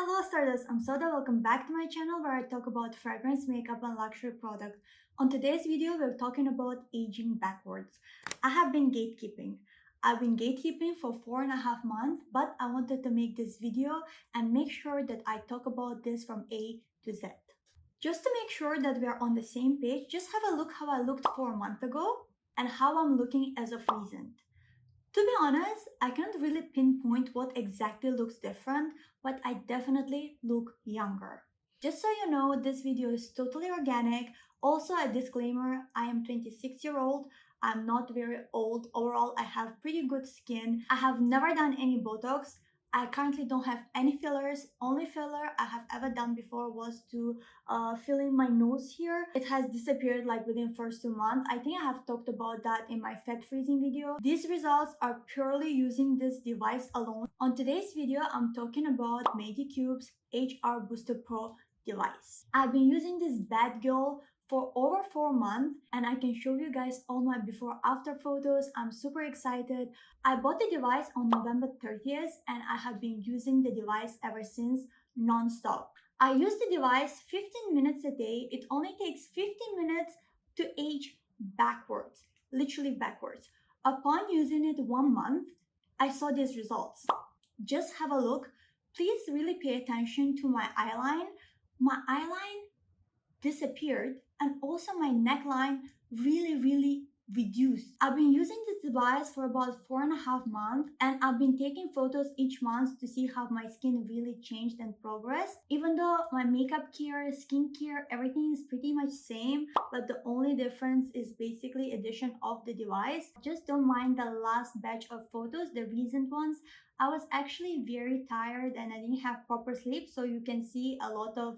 Hello Stardust, I'm Soda. Welcome back to my channel where I talk about fragrance, makeup and luxury products. On today's video, we're talking about aging backwards. I have been gatekeeping. I've been gatekeeping for 4.5 months, but I wanted to make this video and make sure that I talk about this from A to Z. Just to make sure that we are on the same page, just have a look how I looked 4 months ago and how I'm looking as of recent. To be honest, I can't really pinpoint what exactly looks different, but I definitely look younger. Just so you know, this video is totally organic. Also, a disclaimer, I am 26-year-old. I'm not very old. Overall, I have pretty good skin. I have never done any Botox. I currently don't have any fillers. Only filler I have ever done before was to fill in my nose here. It has disappeared like within first 2 months. I think I have talked about that in my fat freezing video. These results are purely using this device alone. On today's video, I'm talking about Medicube's Age-R Booster Pro device. I've been using this bad girl for over 4 months and I can show you guys all my before after photos. I'm super excited. I bought the device on November 30th and I have been using the device ever since non-stop. I use the device 15 minutes a day. It only takes 15 minutes to age backwards, literally backwards. Upon using it 1 month, I saw these results. Just have a look. Please really pay attention to my eyeline. My eyeline disappeared and also my neckline really reduced. I've been using this device for about 4.5 months and I've been taking photos each month to see how my skin really changed and progressed. Even though my makeup care, skincare, everything is pretty much same, but the only difference is basically addition of the device. Just don't mind the last batch of photos, the recent ones. I was actually very tired and I didn't have proper sleep, so you can see a lot of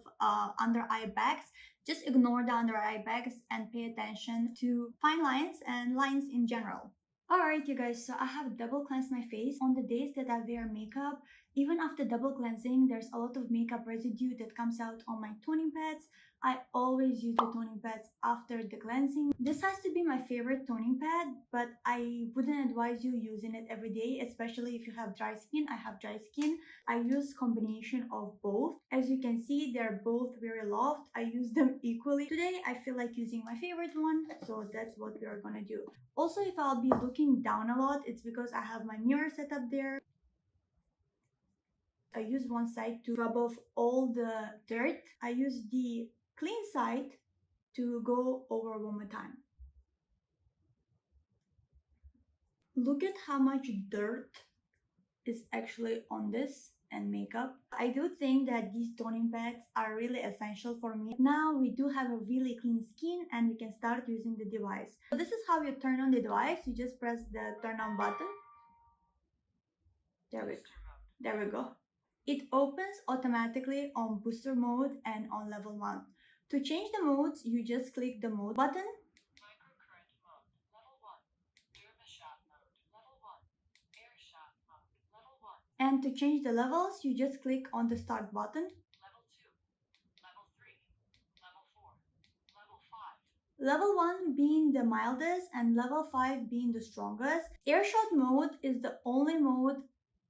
under eye bags. Just ignore the under eye bags and pay attention to fine lines and lines in general. Alright you guys, so I have double cleansed my face. On the days that I wear makeup, even after double cleansing, there's a lot of makeup residue that comes out on my toning pads. I always use the toning pads after the cleansing. This has to be my favorite toning pad, but I wouldn't advise you using it every day, especially if you have dry skin. I have dry skin. I use combination of both. As you can see, they're both very loved. I use them equally. Today, I feel like using my favorite one, so that's what we are gonna do. Also, if I'll be looking down a lot, it's because I have my mirror set up there. I use one side to rub off all the dirt. I use the clean side to go over one more time. Look at how much dirt is actually on this and makeup. I do think that these toning pads are really essential for me. Now we do have a really clean skin and we can start using the device. So this is how you turn on the device. You just press the turn on button. There we go. It opens automatically on booster mode and on level 1. To change the modes, you just click the mode button. Microcurrent mode, level 1. Dermashot mode, level 1. Air shot mode, level 1. And to change the levels, you just click on the start button. Level 2, level 3, level 4, level 5. Level 1 being the mildest and level 5 being the strongest. Air shot mode is the only mode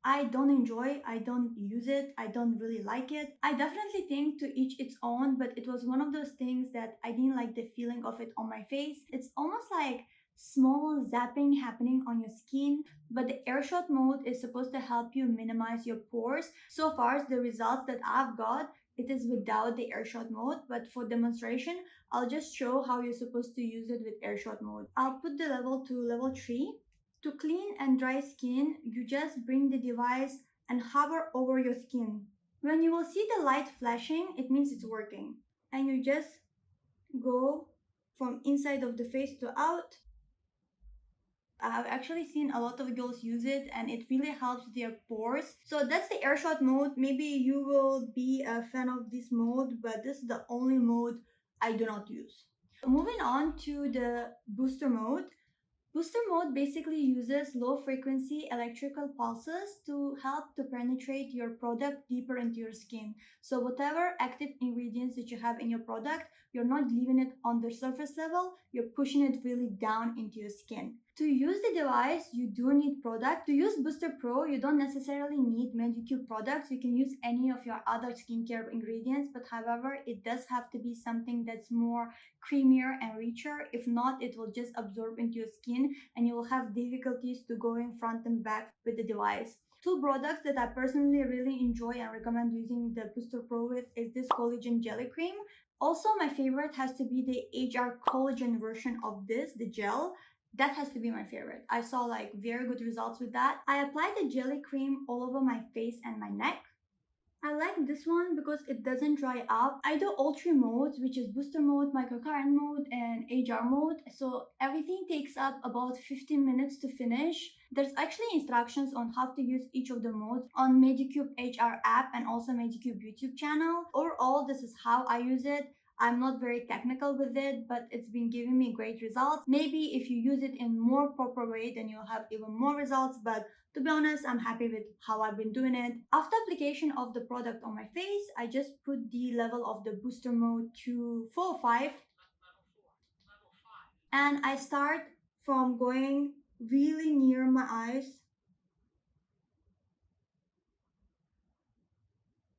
I don't enjoy. I don't use it. I don't really like it. I definitely think to each its own, but it was one of those things that I didn't like the feeling of it on my face. It's almost like small zapping happening on your skin, but the air shot mode is supposed to help you minimize your pores. So far, the results that I've got, it is without the air shot mode, but for demonstration, I'll just show how you're supposed to use it with air shot mode. I'll put the level to level 3. To clean and dry skin, you just bring the device and hover over your skin. When you will see the light flashing, it means it's working. And you just go from inside of the face to out. I have actually seen a lot of girls use it and it really helps their pores. So that's the air shot mode. Maybe you will be a fan of this mode, but this is the only mode I do not use. Moving on to the booster mode. Booster mode basically uses low frequency electrical pulses to help to penetrate your product deeper into your skin. So whatever active ingredients that you have in your product, you're not leaving it on the surface level, you're pushing it really down into your skin. To use the device, you do need product. To use Booster Pro, you don't necessarily need Medicube products. You can use any of your other skincare ingredients, but however, it does have to be something that's more creamier and richer. If not, it will just absorb into your skin and you will have difficulties to going front and back with the device. Two products that I personally really enjoy and recommend using the Booster Pro with is this collagen jelly cream. Also, my favorite has to be the Age-R collagen version of this, the gel. That has to be my favorite. I saw like very good results with that. I applied the jelly cream all over my face and my neck. I like this one because it doesn't dry up. I do all three modes, which is booster mode, microcurrent mode, and Age-R mode. So everything takes up about 15 minutes to finish. There's actually instructions on how to use each of the modes on Medicube Age-R app and also Medicube YouTube channel. Overall, this is how I use it. I'm not very technical with it, but it's been giving me great results. Maybe if you use it in more proper way, then you'll have even more results, but to be honest, I'm happy with how I've been doing it. After application of the product on my face, I just put the level of the booster mode to 4 or 5. And I start from going really near my eyes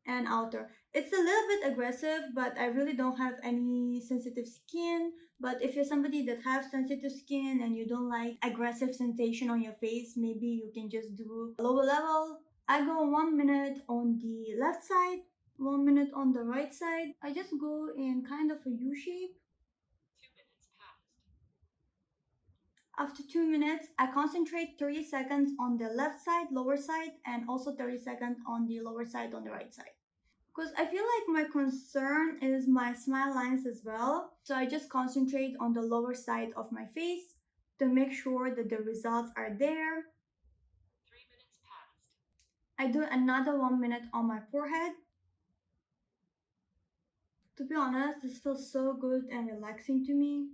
and outer. It's a little bit aggressive, but I really don't have any sensitive skin. But if you're somebody that have sensitive skin and you don't like aggressive sensation on your face, maybe you can just do a lower level. I go 1 minute on the left side, 1 minute on the right side. I just go in kind of a U shape. 2 minutes passed. After 2 minutes, I concentrate 30 seconds on the left side, lower side, and also 30 seconds on the lower side on the right side. Because I feel like my concern is my smile lines as well. So I just concentrate on the lower side of my face to make sure that the results are there. 3 minutes passed. I do another 1 minute on my forehead. To be honest, this feels so good and relaxing to me.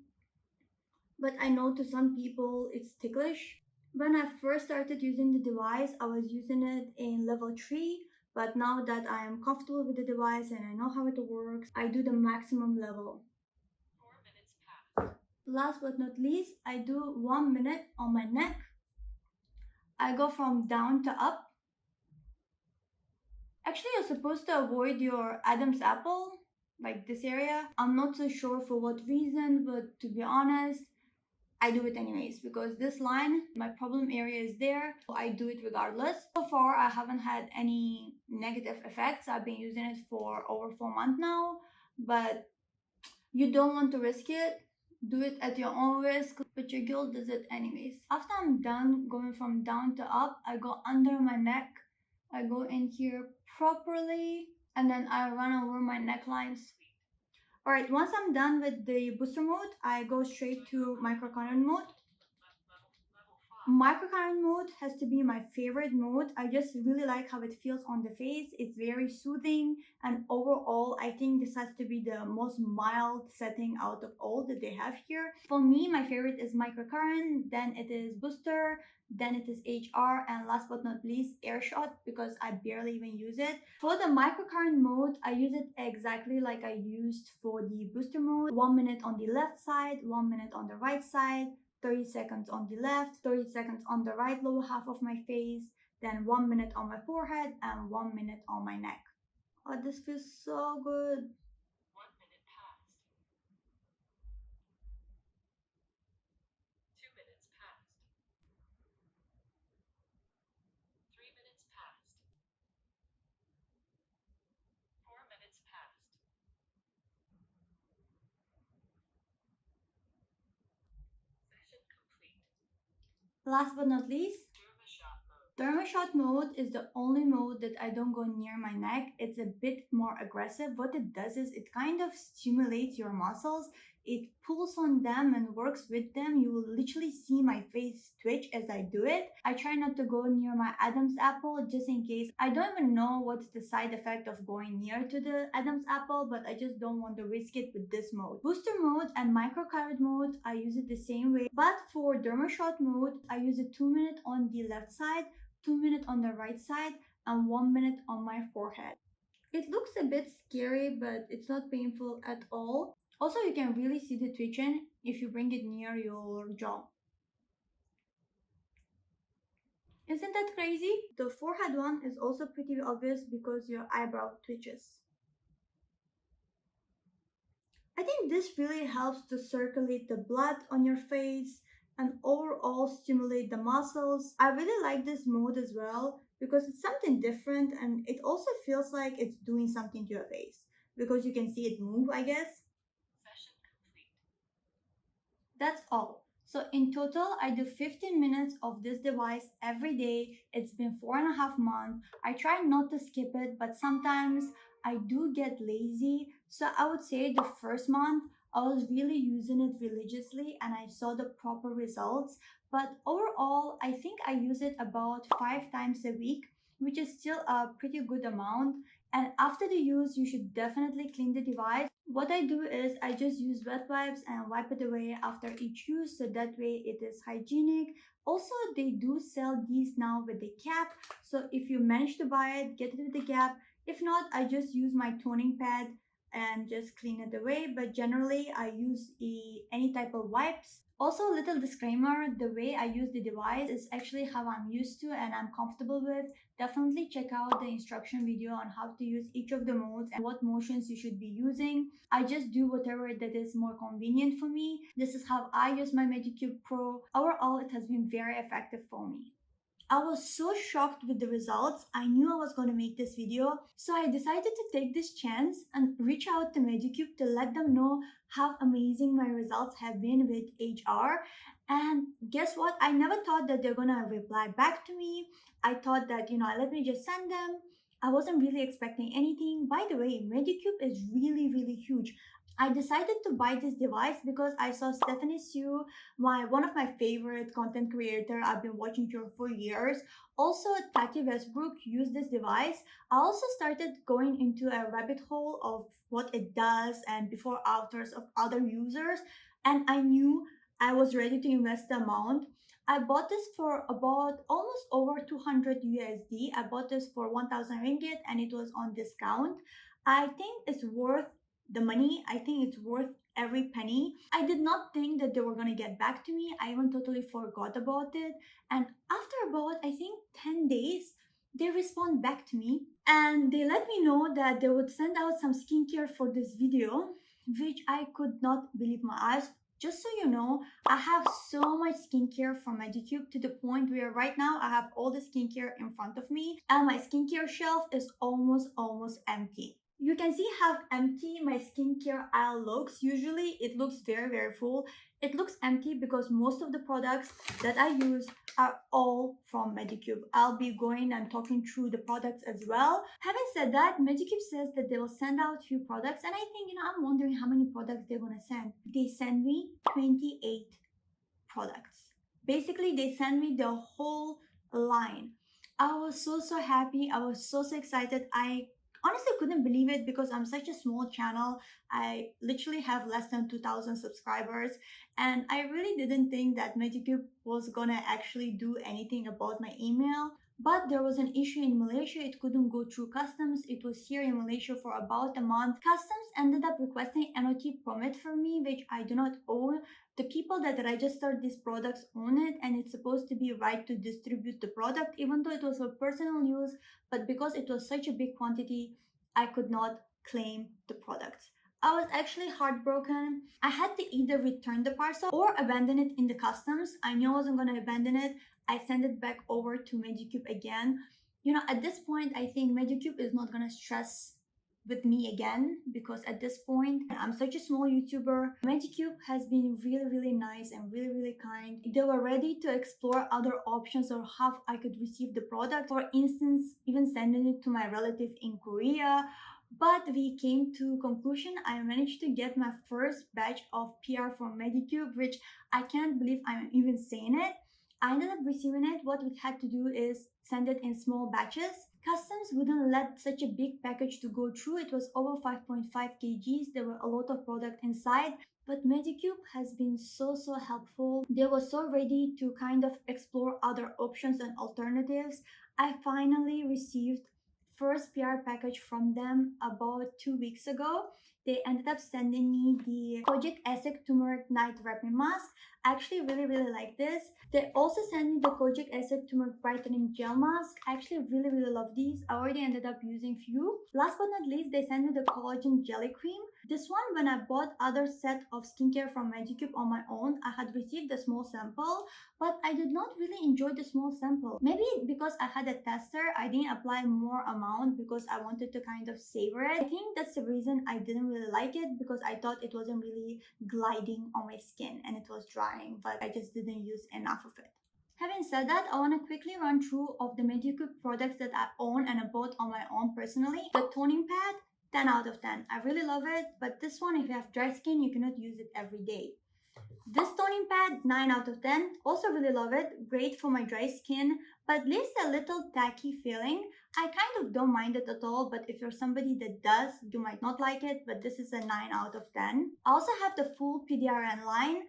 But I know to some people it's ticklish. When I first started using the device, I was using it in level 3. But now that I am comfortable with the device and I know how it works, I do the maximum level. 4 minutes passed. Last but not least, I do 1 minute on my neck. I go from down to up. Actually, you're supposed to avoid your Adam's apple, like this area. I'm not so sure for what reason, but to be honest, I do it anyways because this line, my problem area is there. So I do it regardless. So far, I haven't had any negative effects. I've been using it for over 4 months now, but you don't want to risk it. Do it at your own risk, but your girl does it anyways. After I'm done going from down to up, I go under my neck. I go in here properly, and then I run over my necklines. Alright, once I'm done with the booster mode, I go straight to microcurrent mode. Microcurrent mode has to be my favorite mode. I just really like how it feels on the face. It's very soothing, and overall I think this has to be the most mild setting out of all that they have here. For me, my favorite is microcurrent, then it is booster, then it is Age-R, and last but not least AirShot because I barely even use it. For the microcurrent mode, I use it exactly like I used for the booster mode. 1 minute on the left side, 1 minute on the right side, 30 seconds on the left, 30 seconds on the right lower half of my face, then 1 minute on my forehead, and 1 minute on my neck. Oh, this feels so good. 1 minute passed. 2 minutes passed. 3 minutes passed. 4 minutes passed. Session complete. Last but not least, Dermashot mode. Dermashot mode is the only mode that I don't go near my neck. It's a bit more aggressive. What it does is it kind of stimulates your muscles. It pulls on them and works with them. You will literally see my face twitch as I do it. I try not to go near my Adam's apple just in case. I don't even know what's the side effect of going near to the Adam's apple, but I just don't want to risk it with this mode. Booster mode and microcurrent mode, I use it the same way. But for Dermashot mode, I use it 2 minutes on the left side, 2 minutes on the right side, and 1 minute on my forehead. It looks a bit scary, but it's not painful at all. Also, you can really see the twitching if you bring it near your jaw. Isn't that crazy? The forehead one is also pretty obvious because your eyebrow twitches. I think this really helps to circulate the blood on your face and overall stimulate the muscles. I really like this mode as well because it's something different and it also feels like it's doing something to your face because you can see it move, I guess. Session complete. That's all. So in total, I do 15 minutes of this device every day. It's been 4.5 months. I try not to skip it, but sometimes I do get lazy. So I would say the first month, I was really using it religiously and I saw the proper results. But overall, I think I use it about 5 times a week, which is still a pretty good amount. And after the use, you should definitely clean the device. What I do is I just use wet wipes and wipe it away after each use so that way it is hygienic. Also, they do sell these now with the cap. So if you manage to buy it, get it with the cap. If not, I just use my toning pad and just clean it away. But generally, I use any type of wipes. Also, little disclaimer, the way I use the device is actually how I'm used to and I'm comfortable with. Definitely check out the instruction video on how to use each of the modes and what motions you should be using. I just do whatever that is more convenient for me. This is how I use my Medicube Pro. Overall, it has been very effective for me. I was so shocked with the results. I knew I was going to make this video, so I decided to take this chance and reach out to Medicube to let them know how amazing my results have been with Age-R. And guess what? I never thought that they're going to reply back to me. I thought that, let me just send them. I wasn't really expecting anything. By the way, Medicube is really, really huge. I decided to buy this device because I saw Stephanie Sue, one of my favorite content creator. I've been watching her for years. Also, Tati Westbrook used this device. I also started going into a rabbit hole of what it does and before afters of other users, and I knew I was ready to invest the amount. I bought this for about almost over 200 USD. I bought this for 1000 ringgit and it was on discount. I think it's worth the money. I think it's worth every penny. I did not think that they were going to get back to me. I even totally forgot about it. And after about, I think, 10 days, they respond back to me and they let me know that they would send out some skincare for this video, which I could not believe my eyes. Just so you know, I have so much skincare from Medicube to the point where right now I have all the skincare in front of me and my skincare shelf is almost empty. You can see how empty my skincare aisle looks. Usually it looks very full. It looks empty because most of the products that I use are all from Medicube. I'll be going and talking through the products as well. Having said that, Medicube says that they will send out few products and I think, I'm wondering how many products they're going to send. They send me 28 products. Basically, they send me the whole line. I was so happy. I was so excited. I honestly couldn't believe it because I'm such a small channel. I literally have less than 2,000 subscribers and I really didn't think that Medicube was gonna actually do anything about my email. But there was an issue in Malaysia. It couldn't go through customs. It was here in Malaysia for about a month. Customs ended up requesting NOT permit for me, which I do not own. The people that registered these products own it and it's supposed to be right to distribute the product even though it was for personal use, but because it was such a big quantity, I could not claim the products. I was actually heartbroken. I had to either return the parcel or abandon it in the customs. I knew I wasn't going to abandon it. I sent it back over to Medicube again. At this point, I think Medicube is not going to stress with me again because at this point I'm such a small YouTuber. Medicube has been really nice and really kind. They were ready to explore other options or how I could receive the product. For instance, even sending it to my relative in Korea. But we came to conclusion. I managed to get my first batch of PR from Medicube, which I can't believe I'm even saying it. I ended up receiving it. What we had to do is send it in small batches. Customs wouldn't let such a big package to go through. It was over 5.5 kgs. There were a lot of product inside. But Medicube has been so helpful. They were so ready to kind of explore other options and alternatives. I finally received first PR package from them about 2 weeks ago. They ended up sending me the Kojic Essig Turmeric Night Wrapping Mask. actually really like this. They also sent me the Kojic Acid Turmeric Brightening Gel Mask. I actually really love these. I already ended up using few. Last but not least, they sent me the Collagen Jelly Cream. This one, when I bought other set of skincare from Medicube on my own, I had received a small sample, but I did not really enjoy the small sample. Maybe because I had a tester, I didn't apply more amount because I wanted to kind of savor it. I think that's the reason I didn't really like it, because I thought it wasn't really gliding on my skin and it was drying, but I just didn't use enough of it. Having said that, I want to quickly run through of the Medicube products that I own and I bought on my own personally. The toning pad, 10 out of 10. I really love it, but this one, if you have dry skin, you cannot use it every day. This toning pad, 9 out of 10. Also really love it. Great for my dry skin, but leaves a little tacky feeling. I kind of don't mind it at all, but if you're somebody that does, you might not like it, but this is a 9 out of 10. I also have the full PDRN line.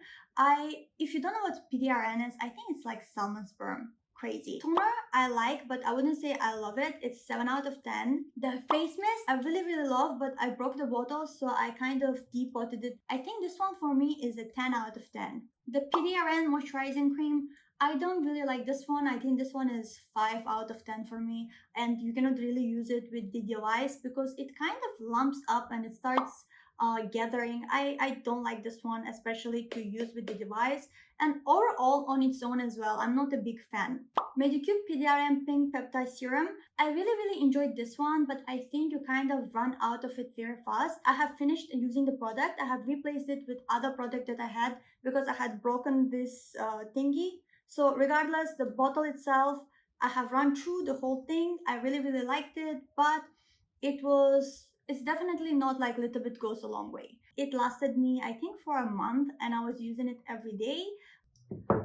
If you don't know what PDRN is, I think it's like salmon sperm. Crazy. Toner I like, but I wouldn't say I love it. It's 7 out of 10. The face mist I really love, but I broke the bottle, so I kind of depotted it. I think this one for me is a 10 out of 10. The PDRN moisturizing cream, I don't really like this one. I think this one is 5 out of 10 for me, and you cannot really use it with the device because it kind of lumps up and it starts gathering. I don't like this one, especially to use with the device, and overall on its own as well, I'm not a big fan. Medicube PDRM Pink Peptide Serum, I really enjoyed this one, but I think you kind of run out of it very fast. I have finished using the product. I have replaced it with other product that I had because I had broken this thingy. So regardless, the bottle itself, I have run through the whole thing. I really liked it, but it's definitely not like little bit goes a long way. It lasted me, I think, for a month, and I was using it every day.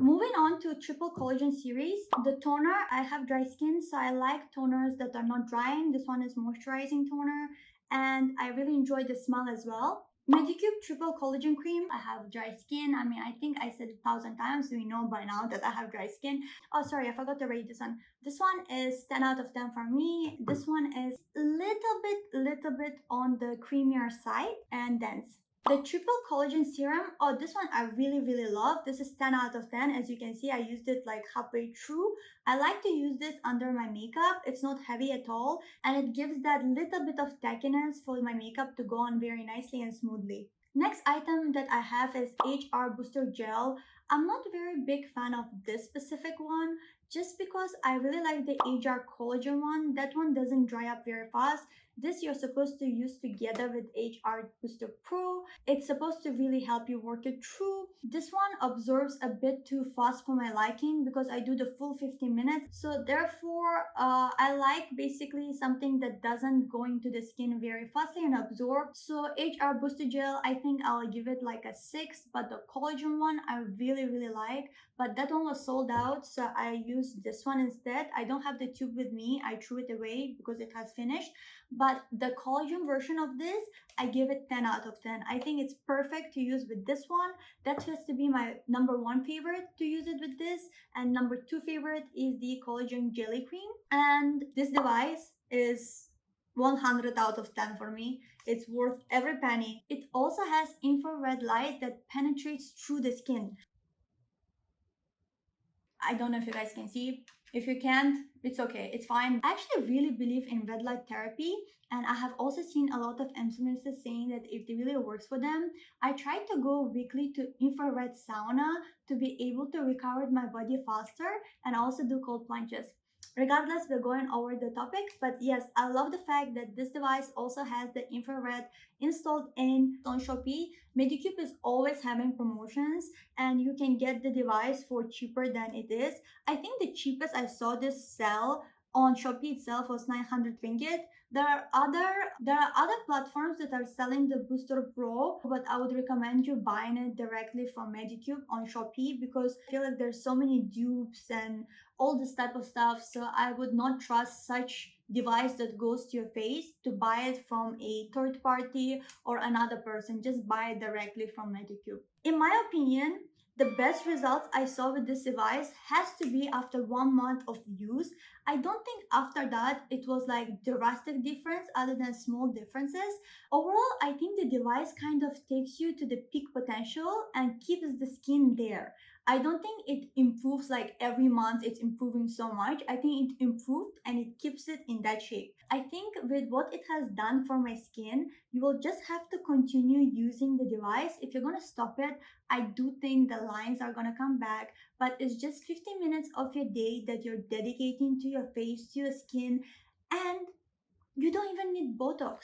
Moving on to triple collagen series, the toner, I have dry skin, so I like toners that are not drying. This one is moisturizing toner, and I really enjoy the smell as well. Medicube triple collagen cream, I have dry skin. I mean, I think I said 1,000 times, so we know by now that I have dry skin. Oh, sorry, I forgot to rate this one. This one is 10 out of 10 for me. This one is little bit on the creamier side and dense. The triple collagen serum, oh, this one I really love. This is 10 out of 10. As you can see, I used it like halfway through. I like to use this under my makeup. It's not heavy at all, and it gives that little bit of tackiness for my makeup to go on very nicely and smoothly. Next item that I have is AgeR Booster Gel. I'm not a very big fan of this specific one, just because I really like the AgeR Collagen one. That one doesn't dry up very fast. This you're supposed to use together with AgeRBoosterPro. It's supposed to really help you work it through. This one absorbs a bit too fast for my liking because I do the full 15 minutes. So therefore, I like basically something that doesn't go into the skin very fastly and absorb. So AgeR Booster Gel, I think I'll give it like a 6, but the collagen one I really like. But that one was sold out, so I used this one instead. I don't have the tube with me. I threw it away because it has finished. But the collagen version of this, I give it 10 out of 10. I think it's perfect to use with this one. That has to be my number 1 favorite to use it with this. And number 2 favorite is the collagen jelly cream. And this device is 100 out of 10 for me. It's worth every penny. It also has infrared light that penetrates through the skin. I don't know if you guys can see. If you can't, it's okay, it's fine. I actually really believe in red light therapy, and I have also seen a lot of influencers saying that if it really works for them. I tried to go weekly to infrared sauna to be able to recover my body faster and also do cold plunges. Regardless, we're going over the topic, but yes, I love the fact that this device also has the infrared installed in on Shopee. Medicube is always having promotions, and you can get the device for cheaper than it is. I think the cheapest I saw this sell on Shopee itself was 900 ringgit. There are other platforms that are selling the Booster Pro, but I would recommend you buying it directly from Medicube on Shopee because I feel like there's so many dupes and all this type of stuff. So I would not trust such device that goes to your face to buy it from a third party or another person. Just buy it directly from Medicube. In my opinion, The best results I saw with this device has to be after 1 month of use. I don't think after that it was like drastic difference other than small differences. Overall, I think the device kind of takes you to the peak potential and keeps the skin there. I don't think it improves like every month it's improving so much. I think it improved and it keeps it in that shape. I think with what it has done for my skin, you will just have to continue using the device. If you're gonna stop it, I do think the lines are gonna come back, but it's just 15 minutes of your day that you're dedicating to your face, to your skin, and you don't even need Botox.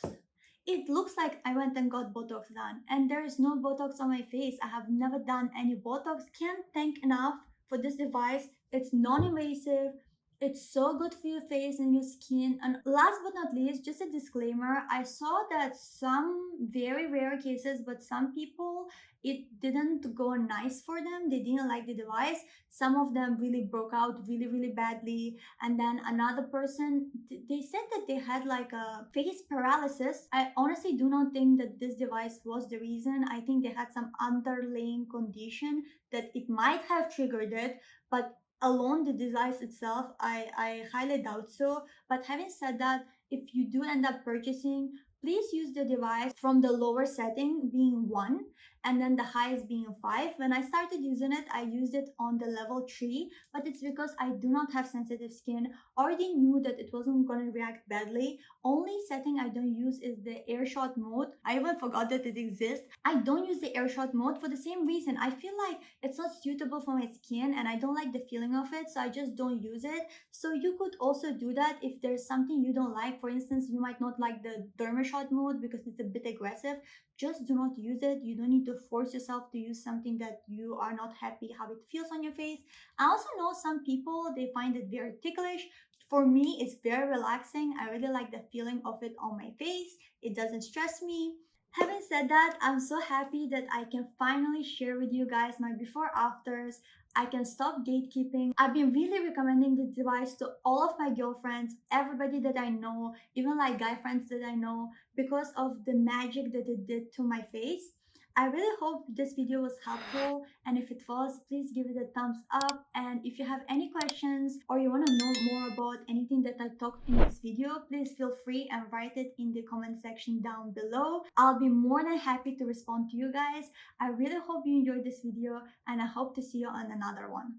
It looks like I went and got Botox done, and there is no Botox on my face. I have never done any Botox. Can't thank enough for this device. It's non invasive. It's so good for your face and your skin. And last but not least, just a disclaimer, I saw that some very rare cases, but some people it didn't go nice for them. They didn't like the device. Some of them really broke out really, really badly, and then another person they said that they had like a face paralysis. I honestly do not think that this device was the reason. I think they had some underlying condition that it might have triggered it, but alone the device itself, I highly doubt so. But having said that, if you do end up purchasing, please use the device from the lower setting being 1 and then the highest being 5. When I started using it, I used it on the level 3, but it's because I do not have sensitive skin. Already knew that it wasn't going to react badly. Only setting I don't use is the air shot mode. I even forgot that it exists. I don't use the air shot mode for the same reason. I feel like it's not suitable for my skin and I don't like the feeling of it, so I just don't use it. So you could also do that if there's something you don't like. For instance, you might not like the derma shot mode because it's a bit aggressive. Just do not use it. You don't need to force yourself to use something that you are not happy how it feels on your face. I also know some people they find it very ticklish. For me, it's very relaxing. I really like the feeling of it on my face. It doesn't stress me. Having said that, I'm so happy that I can finally share with you guys my before afters. I can stop gatekeeping. I've been really recommending this device to all of my girlfriends, everybody that I know, even like guy friends that I know, because of the magic that it did to my face. I really hope this video was helpful, and if it was, please give it a thumbs up. And if you have any questions or you want to know more about anything that I talked in this video, please feel free and write it in the comment section down below. I'll be more than happy to respond to you guys. I really hope you enjoyed this video, and I hope to see you on another one.